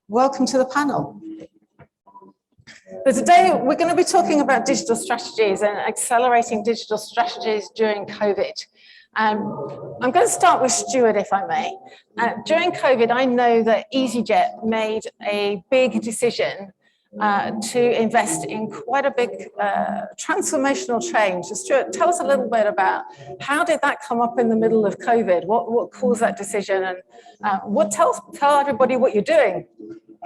Welcome to the panel. So today we're going to be talking about digital strategies and accelerating digital strategies during COVID. I'm going to start with Stuart, if I may. During COVID, I know that EasyJet made a big decision to invest in quite a big transformational change. So Stuart, tell us a little bit about how did that come up in the middle of COVID? What caused that decision, and tell everybody what you're doing.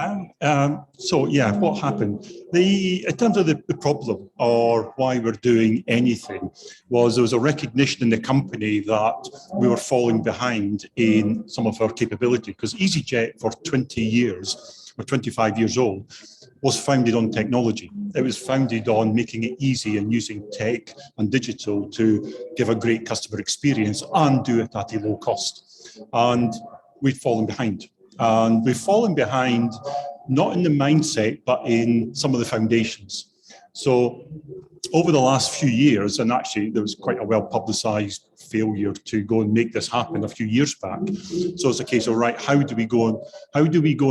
What happened? In terms of the problem or why we're doing anything was there was a recognition in the company that we were falling behind in some of our capability, because EasyJet for 20 years, or 25 years old, was founded on technology. It was founded on making it easy and using tech and digital to give a great customer experience and do it at a low cost. And we'd fallen behind. And we've fallen behind, not in the mindset, but in some of the foundations. So over the last few years, and actually there was quite a well-publicized failure to go and make this happen a few years back. So it's a case of, right, how do we go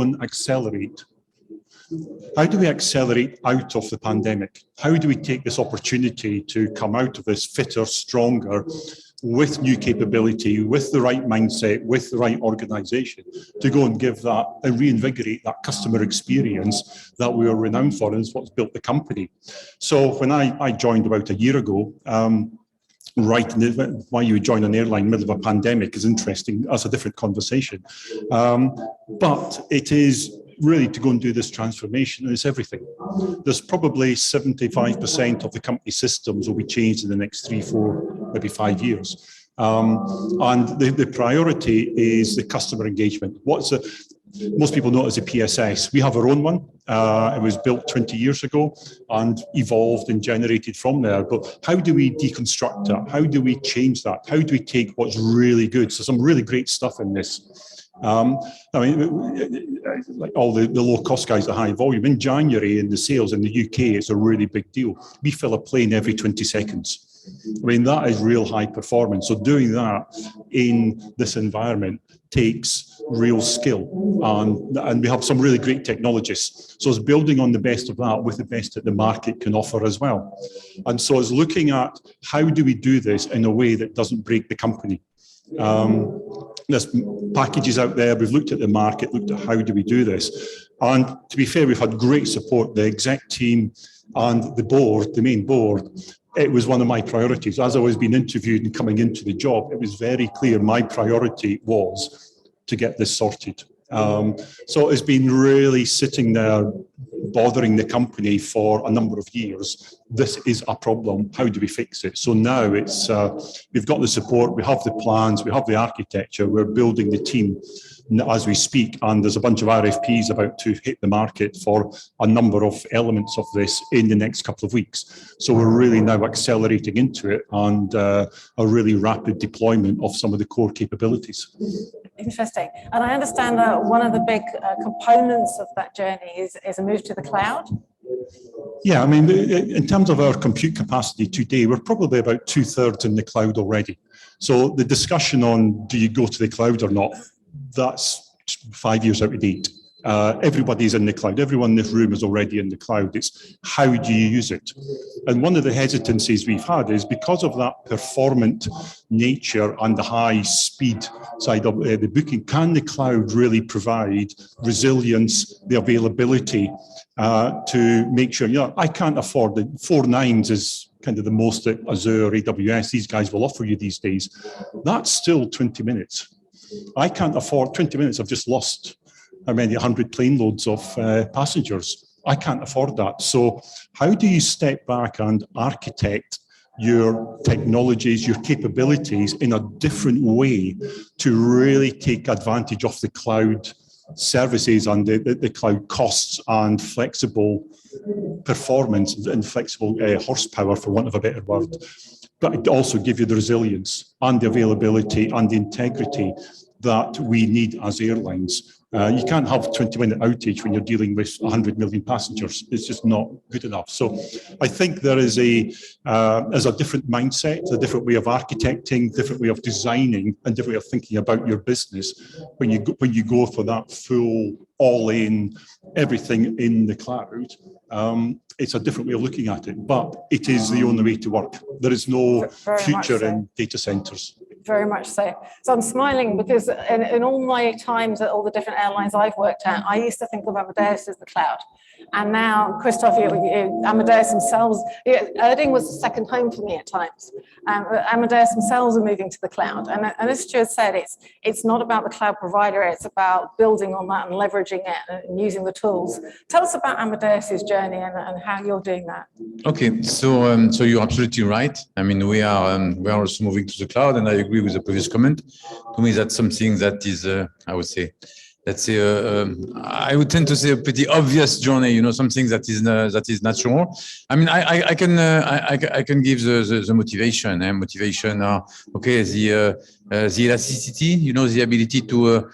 and accelerate? How do we accelerate out of the pandemic? How do we take this opportunity to come out of this fitter, stronger, with new capability, with the right mindset, with the right organization, to go and give that and reinvigorate that customer experience that we are renowned for, and is what's built the company. So when I joined about a year ago, why you would join an airline in the middle of a pandemic is interesting. That's a different conversation. But it is really to go and do this transformation, and it's everything. There's probably 75% of the company systems will be changed in the next 3, 4, maybe 5 years. And the priority is the customer engagement. Most people know it as a PSS. We have our own one. It was built 20 years ago and evolved and generated from there. But how do we deconstruct that? How do we change that? How do we take what's really good? So some really great stuff in this. Like all the low-cost guys, the high volume. In January, in the sales in the UK, it's a really big deal. We fill a plane every 20 seconds. I mean, that is real high performance. So doing that in this environment takes real skill, and we have some really great technologists. So it's building on the best of that with the best that the market can offer as well. And so it's looking at how do we do this in a way that doesn't break the company. There's packages out there. We've looked at the market, looked at how do we do this. And to be fair, we've had great support, the exec team and the board, the main board. It was one of my priorities. As I was being interviewed and coming into the job, it was very clear my priority was to get this sorted. So it's been really sitting there bothering the company for a number of years. This is a problem. How do we fix it? So now it's we've got the support, we have the plans, we have the architecture, we're building the team as we speak, and there's a bunch of RFPs about to hit the market for a number of elements of this in the next couple of weeks. So we're really now accelerating into it, and a really rapid deployment of some of the core capabilities. Interesting. And I understand that one of the big components of that journey is a move to the cloud. Yeah, I mean, in terms of our compute capacity today, we're probably about 2/3 in the cloud already. So the discussion on do you go to the cloud or not, that's 5 years out of date. Everybody's in the cloud. Everyone in this room is already in the cloud. It's how do you use it? And one of the hesitancies we've had is because of that performant nature and the high speed side of the booking, can the cloud really provide resilience, the availability to make sure, I can't afford it. 4 nines is kind of the most that Azure, AWS, these guys will offer you these days. That's still 20 minutes. I can't afford 20 minutes. I've just lost how many 100 plane loads of passengers. I can't afford that. So how do you step back and architect your technologies, your capabilities in a different way to really take advantage of the cloud services and the cloud costs and flexible performance and flexible horsepower, for want of a better word, but it also give you the resilience and the availability and the integrity that we need as airlines. You can't have 20-minute outage when you're dealing with 100 million passengers. It's just not good enough. So I think there is a different mindset, a different way of architecting, different way of designing, and different way of thinking about your business when you go for that full all-in, everything in the cloud. It's a different way of looking at it, but it is the only way to work. There is no future in data centers. Very much so. So I'm smiling because in all my times at all the different airlines I've worked at, I used to think of Amadeus as the cloud. And now, Christophe, Amadeus themselves, Erding was a second home for me at times. Amadeus themselves are moving to the cloud. And as Stuart said, it's not about the cloud provider, it's about building on that and leveraging it and using the tools. Tell us about Amadeus's journey and how you're doing that. Okay, so you're absolutely right. I mean, we are also moving to the cloud, and I agree with the previous comment. To me, that's something that is, I would say, let's say, I would tend to say a pretty obvious journey. You know, something that is natural. I mean, I can give the motivation. And motivation are okay. The elasticity. You know, the ability to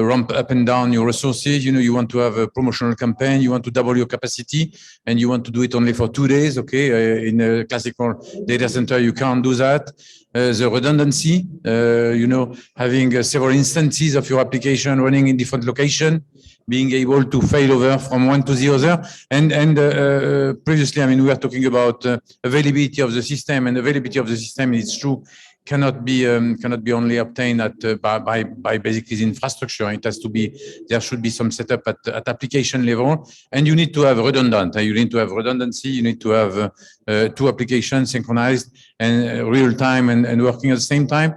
ramp up and down your resources. You know, you want to have a promotional campaign. You want to double your capacity, and you want to do it only for 2 days. Okay, in a classical data center, you can't do that. The redundancy, you know, having several instances of your application running in different locations, being able to fail over from one to the other. And previously, I mean, we were talking about availability of the system, and availability of the system, it's true, cannot be only obtained by basically the infrastructure. It has to be, there should be some setup at application level, and you need to have redundant. You need to have redundancy. You need to have two applications synchronized and real time and working at the same time.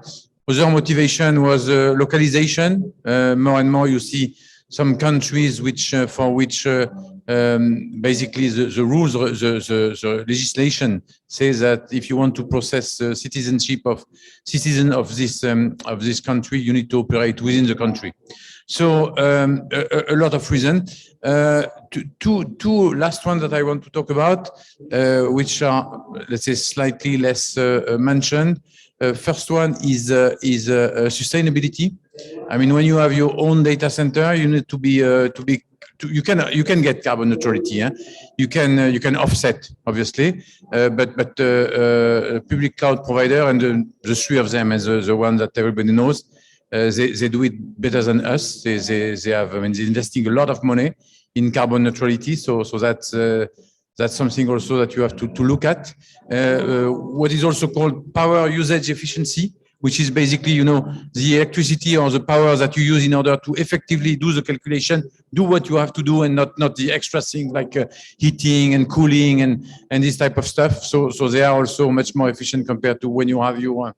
Other motivation was localization. More and more you see some countries for which basically the rules, the legislation says that if you want to process citizenship of citizen of this country, you need to operate within the country. So a lot of reason. Two last ones that I want to talk about, which are, let's say, slightly less mentioned. First one is sustainability. I mean, when you have your own data center, you need to be you can get carbon neutrality. You can offset, obviously, but public cloud provider and the three of them as the one that everybody knows, they do it better than us. They have, I mean, they're investing a lot of money in carbon neutrality. So that's something also that you have to look at. What is also called power usage efficiency, which is basically, you know, the electricity or the power that you use in order to effectively do the calculation, do what you have to do, and not the extra things like heating and cooling and this type of stuff. So they are also much more efficient compared to when you have your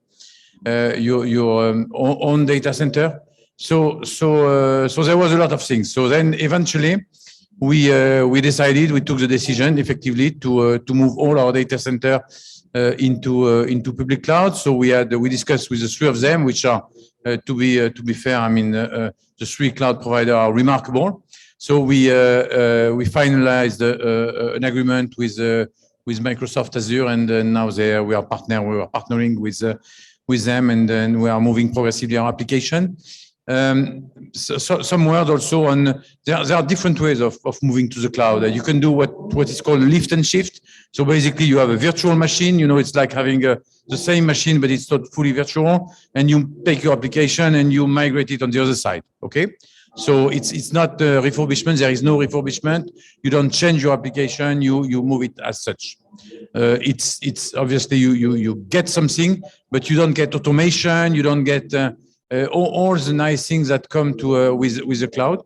own data center. So there was a lot of things. So then eventually we took the decision effectively to move all our data center into public cloud. So we discussed with the three of them, which are to be fair, I mean, the three cloud providers are remarkable. So we finalized an agreement with Microsoft Azure, and now we are partnering with them, and then we are moving progressively our application. So some words also on there are different ways of moving to the cloud. You can do what is called lift and shift. So basically you have a virtual machine, you know, it's like having the same machine, but it's not fully virtual, and you take your application and you migrate it on the other side. Okay, so it's not refurbishment. There is no refurbishment. You don't change your application, you move it as such. It's obviously you get something, but you don't get automation, you don't get all the nice things that come to with the cloud.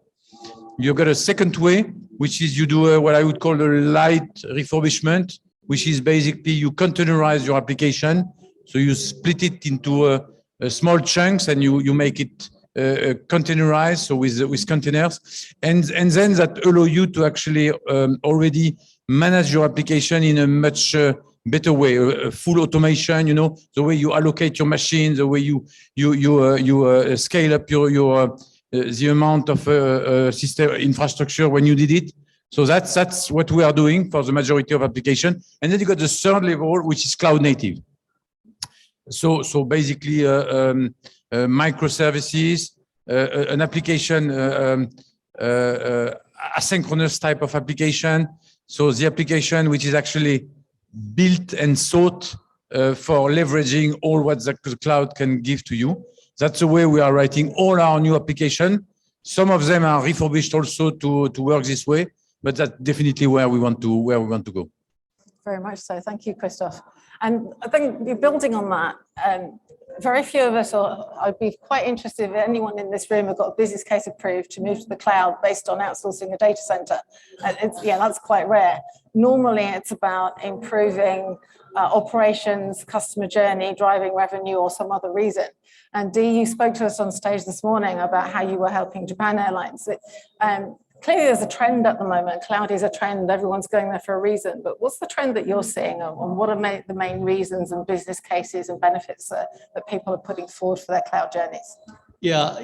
You've got a second way, which is you do what I would call a light refurbishment, which is basically you containerize your application. So you split it into small chunks and you make it containerized, so with containers, and then that allow you to actually already manage your application in a much better way, full automation. You know, the way you allocate your machine, the way you scale up your the amount of system infrastructure when you did it. So that's what we are doing for the majority of application. And then you got the third level, which is cloud native. So basically microservices, an application, asynchronous type of application. So the application which is actually built and sought for leveraging all what the cloud can give to you. That's the way we are writing all our new application. Some of them are refurbished also to work this way, but that's definitely where we want to go. Very much so. Thank you, Christophe. And I think you're building on that. Very few of us, or I'd be quite interested if anyone in this room have got a business case approved to move to the cloud based on outsourcing a data center. That's quite rare. Normally, it's about improving operations, customer journey, driving revenue, or some other reason. And Dee, you spoke to us on stage this morning about how you were helping Japan Airlines. Clearly, there's a trend at the moment. Cloud is a trend. Everyone's going there for a reason. But what's the trend that you're seeing, and what are the main reasons and business cases and benefits that people are putting forward for their cloud journeys? Yeah,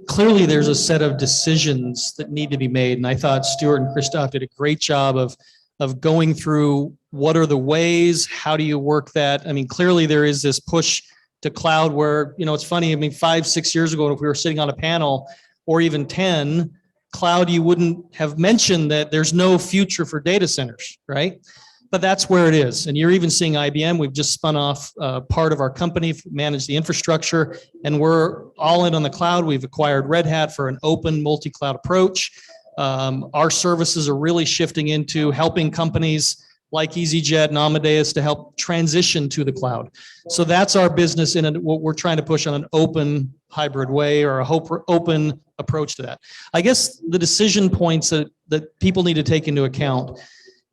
clearly there's a set of decisions that need to be made. And I thought Stuart and Christophe did a great job of going through what are the ways, how do you work that? I mean, clearly there is this push to cloud where, it's funny, 5-6 years ago, if we were sitting on a panel or even 10, cloud, you wouldn't have mentioned that there's no future for data centers, right? But that's where it is. And you're even seeing IBM, we've just spun off part of our company, manage the infrastructure, and we're all in on the cloud. We've acquired Red Hat for an open multi-cloud approach. Our services are really shifting into helping companies like EasyJet and Amadeus to help transition to the cloud. So that's our business what we're trying to push on an open hybrid way, or a open approach to that. I guess the decision points that people need to take into account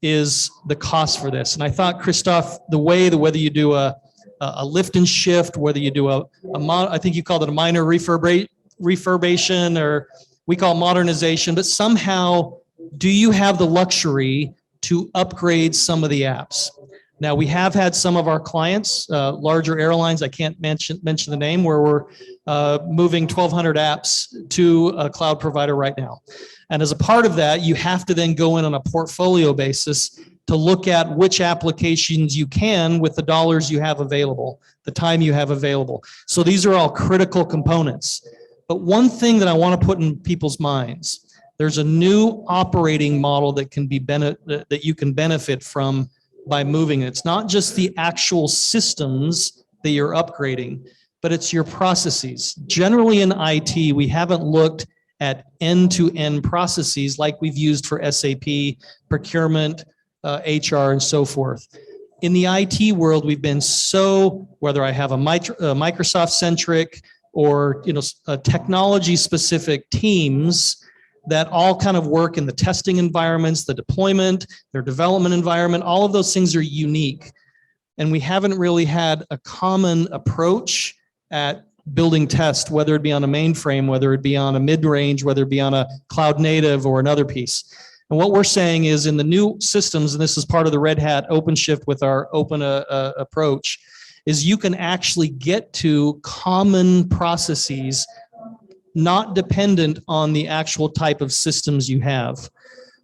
is the cost for this. And I thought, Christophe, whether you do a lift and shift, whether you do I think you called it a minor refurbation, or we call modernization, but somehow, do you have the luxury to upgrade some of the apps? Now, we have had some of our clients, larger airlines, I can't mention the name, where we're moving 1,200 apps to a cloud provider right now. And as a part of that, you have to then go in on a portfolio basis to look at which applications you can with the dollars you have available, the time you have available. So these are all critical components. But one thing that I want to put in people's minds, there's a new operating model that you can benefit from by moving. It's not just the actual systems that you're upgrading, but it's your processes. Generally in IT, we haven't looked at end-to-end processes like we've used for SAP, procurement, HR, and so forth. In the IT world, we've been whether I have a Microsoft-centric or technology-specific teams that all kind of work in the testing environments, the deployment, their development environment, all of those things are unique. And we haven't really had a common approach at building test, whether it be on a mainframe, whether it be on a mid-range, whether it be on a cloud native or another piece. And what we're saying is in the new systems, and this is part of the Red Hat OpenShift with our open approach, is you can actually get to common processes not dependent on the actual type of systems you have.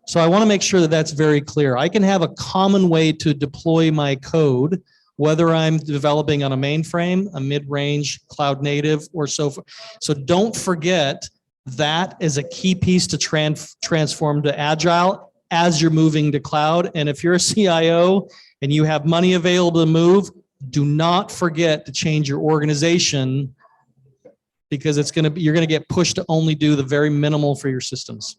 So I want to make sure that that's very clear. I can have a common way to deploy my code, whether I'm developing on a mainframe, a mid-range, cloud native, or so forth. So don't forget that is a key piece to transform to agile as you're moving to cloud. And if you're a CIO and you have money available to move, do not forget to change your organization, because you're going to get pushed to only do the very minimal for your systems.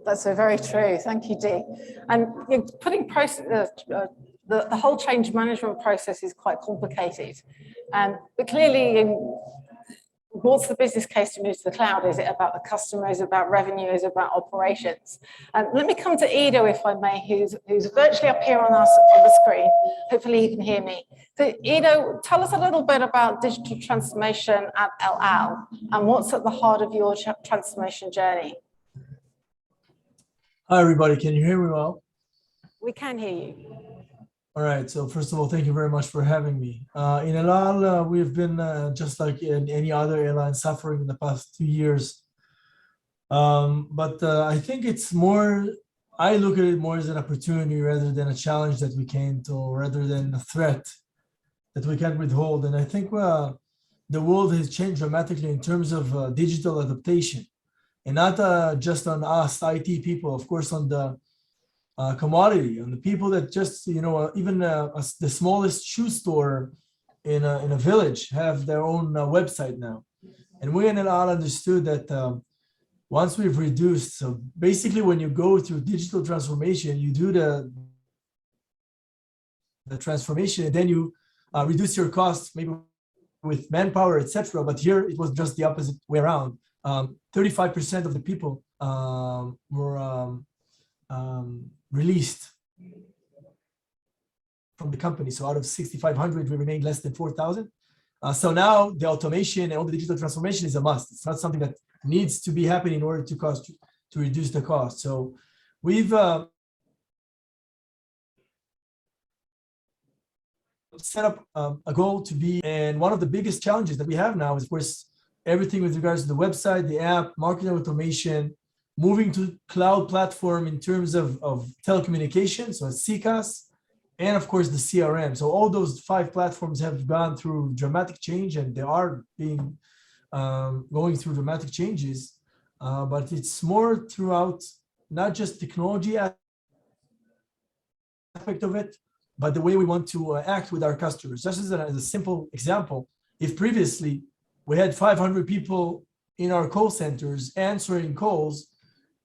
That's very true. Thank you, Dee. And you're putting the whole change management process is quite complicated. But clearly, what's the business case to move to the cloud? Is it about the customer? Is it about revenue? Is it about operations? Let me come to Ido, if I may, who's virtually up here on the screen. Hopefully you can hear me. So Ido, tell us a little bit about digital transformation at El Al and what's at the heart of your transformation journey. Hi, everybody. Can you hear me well? We can hear you. All right. So first of all, thank you very much for having me. In El Al, we've been just like in any other airline suffering in the past 2 years. But I think it's more, I look at it more as an opportunity rather than a challenge that we can't, or rather than a threat that we can't withhold. And I think the world has changed dramatically in terms of digital adaptation, and not just on us IT people, of course, on the commodity, on the people that just, even the smallest shoe store in a village have their own website now. And we in El Al understood that once we've reduced, so basically when you go through digital transformation, you do the transformation and then you reduce your costs, maybe with manpower, etc. But here it was just the opposite way around. 35% of the people were released from the company. So out of 6,500, we remained less than 4,000. So now the automation and all the digital transformation is a must. It's not something that needs to be happening in order to reduce the cost. So we've set up a goal to be, and one of the biggest challenges that we have now is, of course, everything with regards to the website, the app, marketing automation, moving to cloud platform in terms of telecommunications, so CCaaS, and of course the CRM. So all those 5 platforms have gone through dramatic change, and they are being going through dramatic changes. But it's more throughout not just technology aspect of it, but the way we want to act with our customers. Just as a simple example, if previously we had 500 people in our call centers answering calls,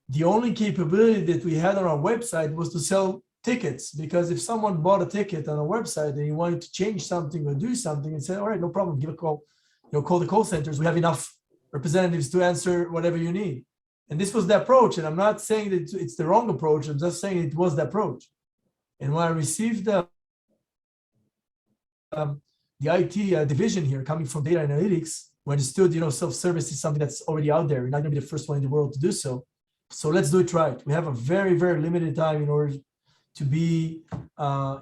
the only capability that we had on our website was to sell tickets, because if someone bought a ticket on a website and you wanted to change something or do something, and say, all right, no problem, give a call, call the call centers. We have enough representatives to answer whatever you need. And this was the approach. And I'm not saying that it's the wrong approach. I'm just saying it was the approach. And when I received the IT division here coming from data analytics, we understood, self-service is something that's already out there. We're not going to be the first one in the world to do so. So let's do it right. We have a very, very limited time in order to be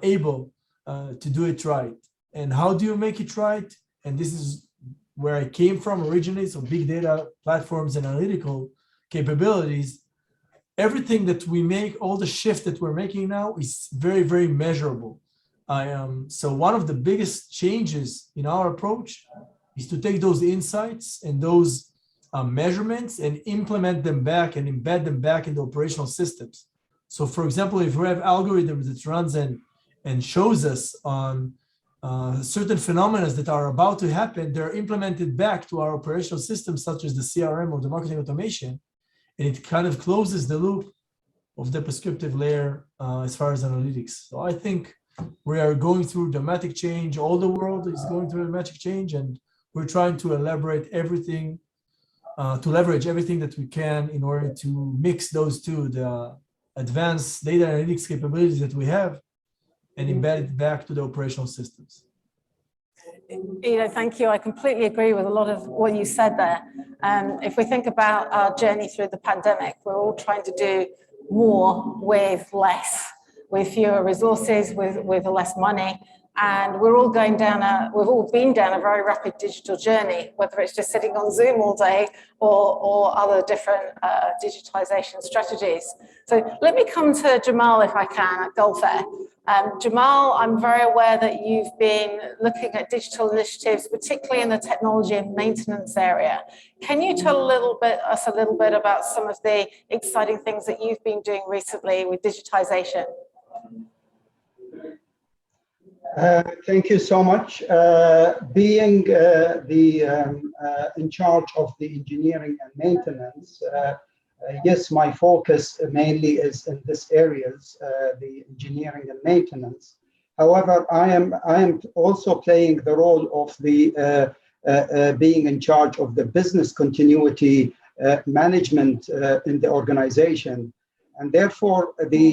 able to do it right. And how do you make it right? And this is where I came from originally. So big data platforms and analytical capabilities. Everything that we make, all the shift that we're making now is very, very measurable. So one of the biggest changes in our approach is to take those insights and those measurements and implement them back and embed them back into operational systems. So for example, if we have algorithms that runs and shows us on certain phenomena that are about to happen, they're implemented back to our operational systems, such as the CRM or the marketing automation. And it kind of closes the loop of the prescriptive layer as far as analytics. So I think we are going through dramatic change. All the world is going through dramatic change, and we're trying to elaborate everything, to leverage everything that we can in order to mix those two, the advanced data analytics capabilities that we have, and embed it back to the operational systems. Thank you. I completely agree with a lot of what you said there. If we think about our journey through the pandemic, we're all trying to do more with less, with fewer resources, with less money. And we're all we've all been down a very rapid digital journey, whether it's just sitting on Zoom all day or other different digitization strategies. So let me come to Jamal, if I can, at Gulfair. Jamal, I'm very aware that you've been looking at digital initiatives, particularly in the technology and maintenance area. Can you tell us a little bit about some of the exciting things that you've been doing recently with digitization? Thank you so much. Being in charge of the engineering and maintenance, yes, my focus mainly is in this areas, the engineering and maintenance. However, I am also playing the role of the being in charge of the business continuity management in the organization, and therefore the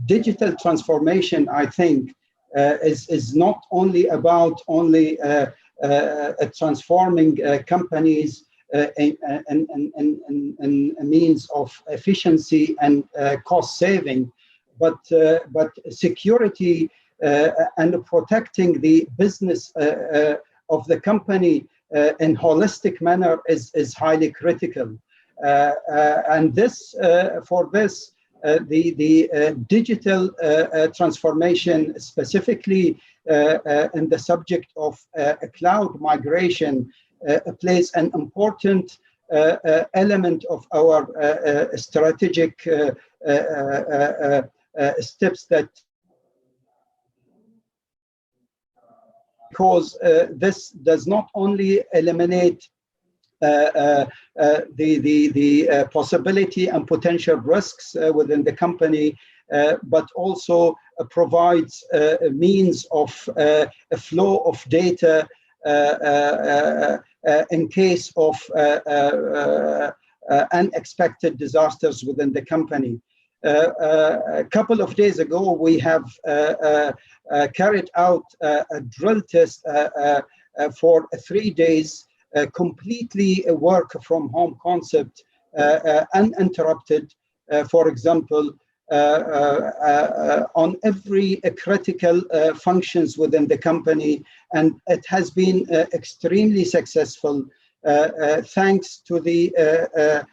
digital transformation, I think, is not only about transforming companies in a means of efficiency and cost saving, but security and protecting the business of the company in holistic manner is highly critical. And this for this. The digital transformation, specifically in the subject of cloud migration, plays an important element of our strategic steps, that because this does not only eliminate the possibility and potential risks within the company, but also provides a means of a flow of data in case of unexpected disasters within the company. A couple of days ago, we have carried out a drill test for 3 days, completely work from home concept, uninterrupted, for example, on every critical functions within the company, and it has been extremely successful thanks to the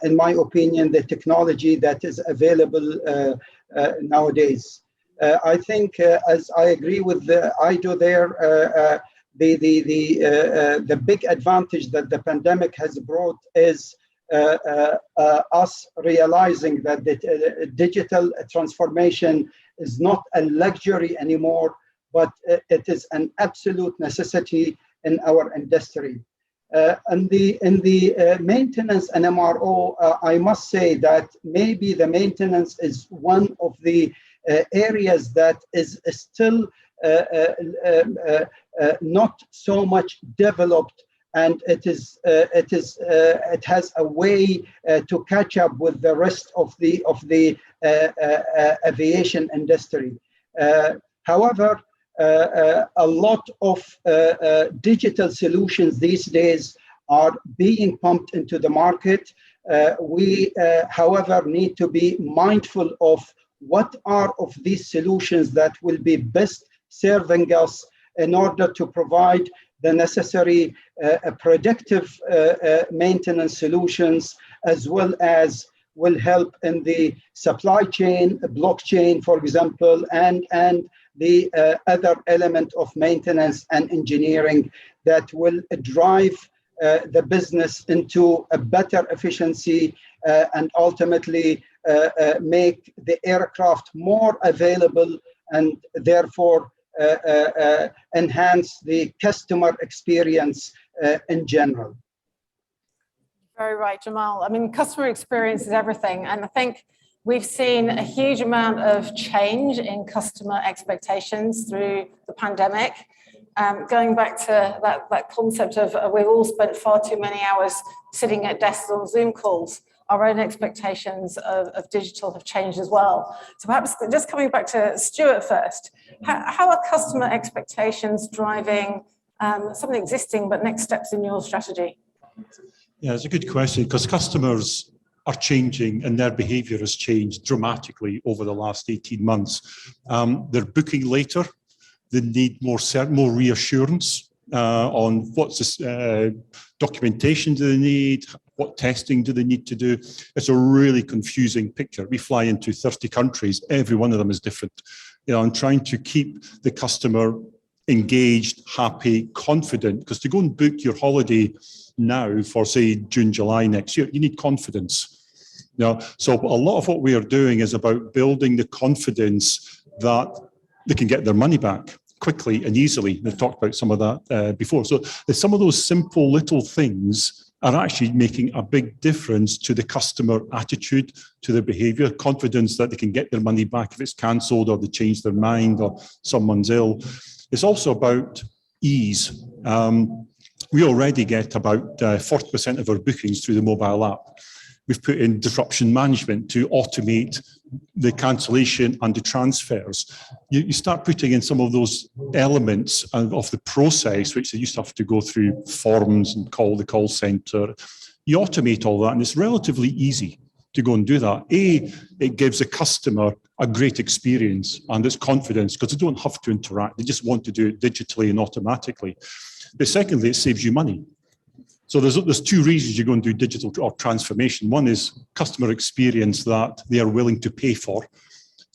in my opinion, the technology that is available nowadays. I think, as I agree with Ido there, the big advantage that the pandemic has brought is us realizing that the digital transformation is not a luxury anymore, but it is an absolute necessity in our industry. In the maintenance and MRO, I must say that maybe the maintenance is one of the areas that is still not so much developed, and it has a way to catch up with the rest of the aviation industry. However, a lot of digital solutions these days are being pumped into the market. We, however, need to be mindful of what are of these solutions that will be best serving us in order to provide the necessary predictive maintenance solutions, as well as will help in the supply chain, blockchain, for example, and the other element of maintenance and engineering that will drive the business into a better efficiency and ultimately make the aircraft more available, and therefore enhance the customer experience in general. Very right, Jamal. I mean, customer experience is everything. And I think we've seen a huge amount of change in customer expectations through the pandemic. Going back to that concept of we've all spent far too many hours sitting at desks on Zoom calls, our own expectations of digital have changed as well. So perhaps just coming back to Stuart first, how are customer expectations driving some of the existing but next steps in your strategy? Yeah, it's a good question, because customers are changing and their behaviour has changed dramatically over the last 18 months. They're booking later. They need more reassurance on what's this documentation do they need, what testing do they need to do. It's a really confusing picture. We fly into 30 countries, every one of them is different. You know, I'm trying to keep the customer engaged, happy, confident, because to go and book your holiday now for, say, June, July next year, you need confidence. You know, so a lot of what we are doing is about building the confidence that they can get their money back quickly and easily. We've talked about some of that before. So some of those simple little things are actually making a big difference to the customer attitude, to their behaviour, confidence that they can get their money back if it's cancelled or they change their mind or someone's ill. It's also about ease. We already get about 40% of our bookings through the mobile app. We've put in disruption management to automate the cancellation and the transfers. You start putting in some of those elements of the process, which they used to have to go through forms and call the call centre. You automate all that, and it's relatively easy to go and do that. It gives the customer a great experience and it's confidence, because they don't have to interact. They just want to do it digitally and automatically. But secondly, it saves you money. So there's two reasons you go and do digital or transformation. One is customer experience that they are willing to pay for.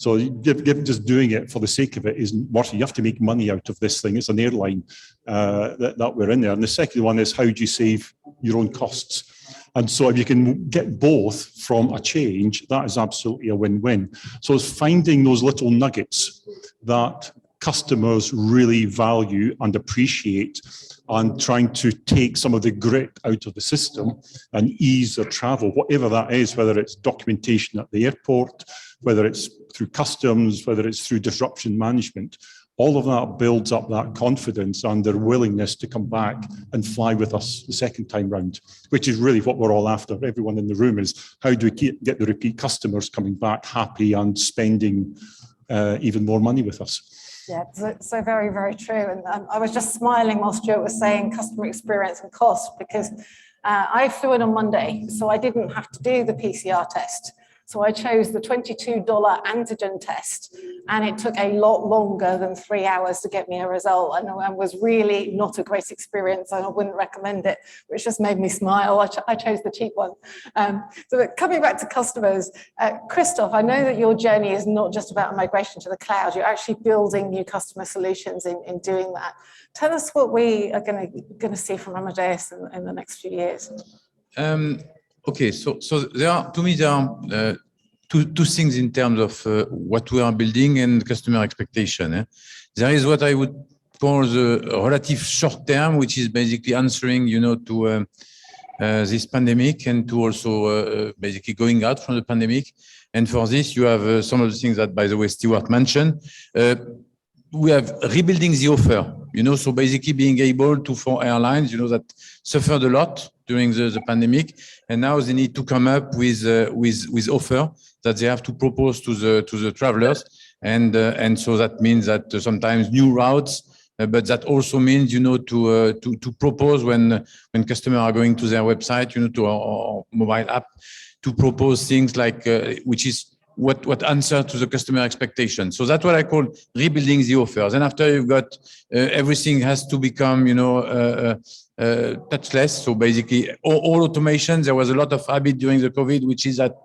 So just doing it for the sake of it isn't worth it. You have to make money out of this thing. It's an airline that we're in there. And the second one is, how do you save your own costs? And so if you can get both from a change, that is absolutely a win-win. So it's finding those little nuggets that customers really value and appreciate, and trying to take some of the grit out of the system and ease their travel, whatever that is, whether it's documentation at the airport, whether it's through customs, whether it's through disruption management. All of that builds up that confidence and their willingness to come back and fly with us the second time round, which is really what we're all after. Everyone in the room is, how do we get the repeat customers coming back happy and spending even more money with us? Yeah, so very, very true. And I was just smiling while Stuart was saying customer experience and cost, because I flew in on Monday, so I didn't have to do the PCR test. So I chose the $22 antigen test, and it took a lot longer than 3 hours to get me a result, and was really not a great experience, and I wouldn't recommend it, which just made me smile. I chose the cheap one. So coming back to customers, Christophe, I know that your journey is not just about migration to the cloud. You're actually building new customer solutions in doing that. Tell us what we are going to see from Amadeus in the next few years. Okay, so there are two things in terms of what we are building and customer expectation. There is what I would call the relative short term, which is basically answering, to this pandemic, and to also basically going out from the pandemic. And for this, you have some of the things that, by the way, Stuart mentioned. We have rebuilding the offer, so basically being able to, for airlines, that suffered a lot during the pandemic, and now they need to come up with offer that they have to propose to the travelers, and so that means that sometimes new routes, but that also means to propose when customers are going to their website, to our mobile app, to propose things like which is what answer to the customer expectation. So that's what I call rebuilding the offers. And after you've got everything has to become, touchless. So basically all automation. There was a lot of habit during the COVID, which is that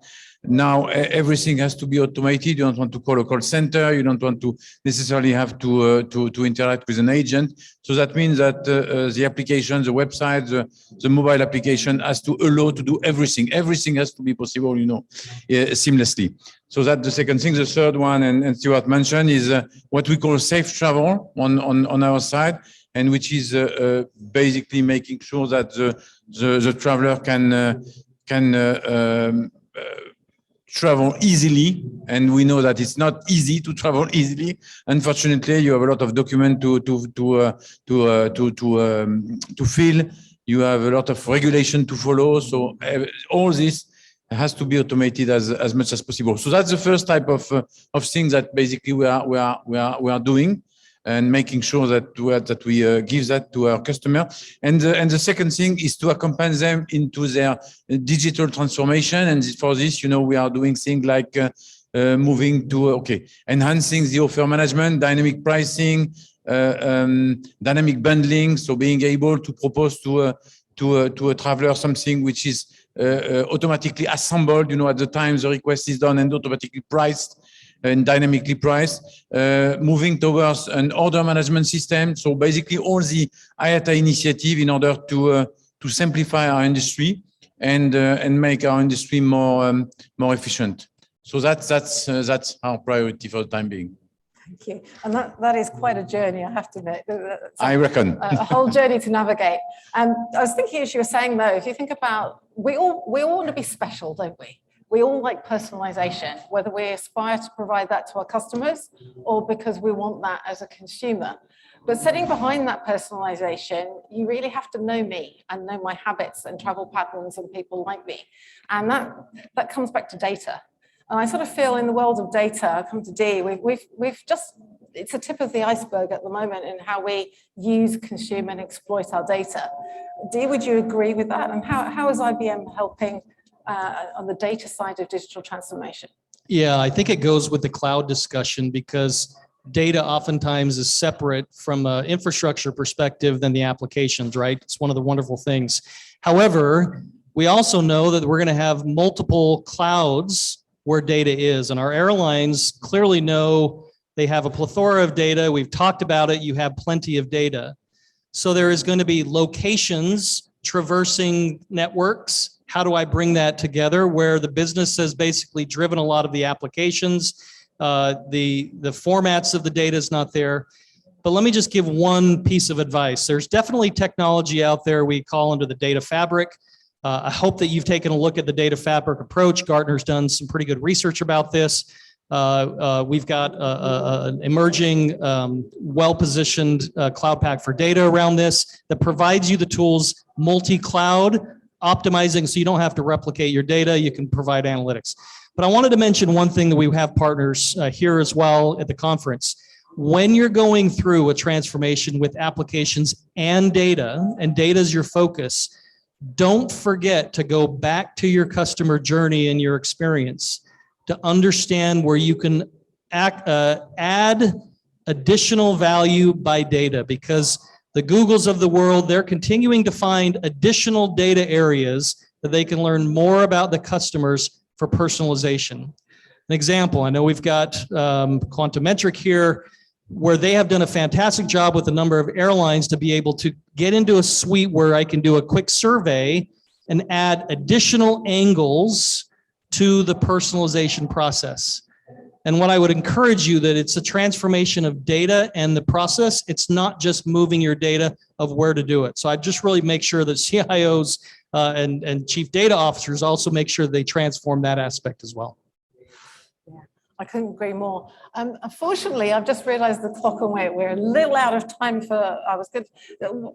now everything has to be automated. You don't want to call a call center. You don't want to necessarily have to interact with an agent. So that means that the application, the website, the mobile application has to allow to do everything. Everything has to be possible, seamlessly. So that's the second thing. The third one, and Stuart mentioned, is what we call safe travel on our side, and which is basically making sure that the traveler can travel easily, and we know that it's not easy to travel easily. Unfortunately, you have a lot of documents to fill. You have a lot of regulation to follow. So all this has to be automated as much as possible. So that's the first type of things that basically we are doing, and making sure that we give that to our customer. And the second thing is to accompany them into their digital transformation. And for this, we are doing things like moving to enhancing the offer management, dynamic pricing, dynamic bundling. So being able to propose to a traveler something which is automatically assembled, at the time the request is done, and automatically priced and dynamically priced, moving towards an order management system. So basically all the IATA initiative in order to simplify our industry and make our industry more efficient. So that's our priority for the time being. Thank you. And that is quite a journey, I have to admit. I reckon. A whole journey to navigate. And I was thinking, as you were saying, though, if you think about, we all want to be special, don't we? We all like personalization, whether we aspire to provide that to our customers or because we want that as a consumer. But sitting behind that personalization, you really have to know me and know my habits and travel patterns and people like me. And that comes back to data. And I sort of feel in the world of data, I come to Dee, we've just, it's a tip of the iceberg at the moment in how we use, consume and exploit our data. Dee, would you agree with that? And how is IBM helping on the data side of digital transformation? Yeah, I think it goes with the cloud discussion, because data oftentimes is separate from an infrastructure perspective than the applications, right? It's one of the wonderful things. However, we also know that we're going to have multiple clouds where data is. And our airlines clearly know they have a plethora of data. We've talked about it. You have plenty of data. So there is going to be locations traversing networks. How do I bring that together where the business has basically driven a lot of the applications? The formats of the data is not there. But let me just give one piece of advice. There's definitely technology out there we call into the data fabric. I hope that you've taken a look at the data fabric approach. Gartner's done some pretty good research about this. We've got an emerging, well-positioned cloud pack for data around this that provides you the tools, multi-cloud, optimizing so you don't have to replicate your data. You can provide analytics. But I wanted to mention one thing that we have partners here as well at the conference. When you're going through a transformation with applications and data is your focus, don't forget to go back to your customer journey and your experience to understand where you can add additional value by data, because the Googles of the world, they're continuing to find additional data areas that they can learn more about the customers for personalization. An example, I know we've got Quantometric here, where they have done a fantastic job with a number of airlines to be able to get into a suite where I can do a quick survey and add additional angles to the personalization process. And what I would encourage you that it's a transformation of data and the process. It's not just moving your data of where to do it. So I just really make sure that CIOs and chief data officers also make sure they transform that aspect as well. I couldn't agree more. Unfortunately, I've just realized the clock and we're a little out of time for,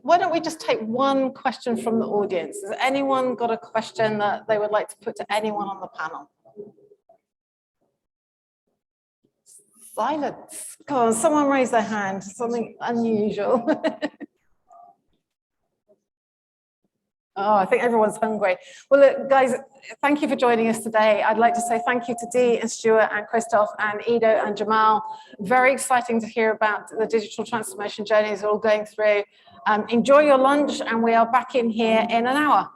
why don't we just take one question from the audience? Has anyone got a question that they would like to put to anyone on the panel? Silence. Come on, someone raise their hand, something unusual. Oh, I think everyone's hungry. Well, look, guys, thank you for joining us today. I'd like to say thank you to Dee and Stuart and Christophe and Ido and Jamal. Very exciting to hear about the digital transformation journeys we're all going through. Enjoy your lunch, and we are back in here in an hour.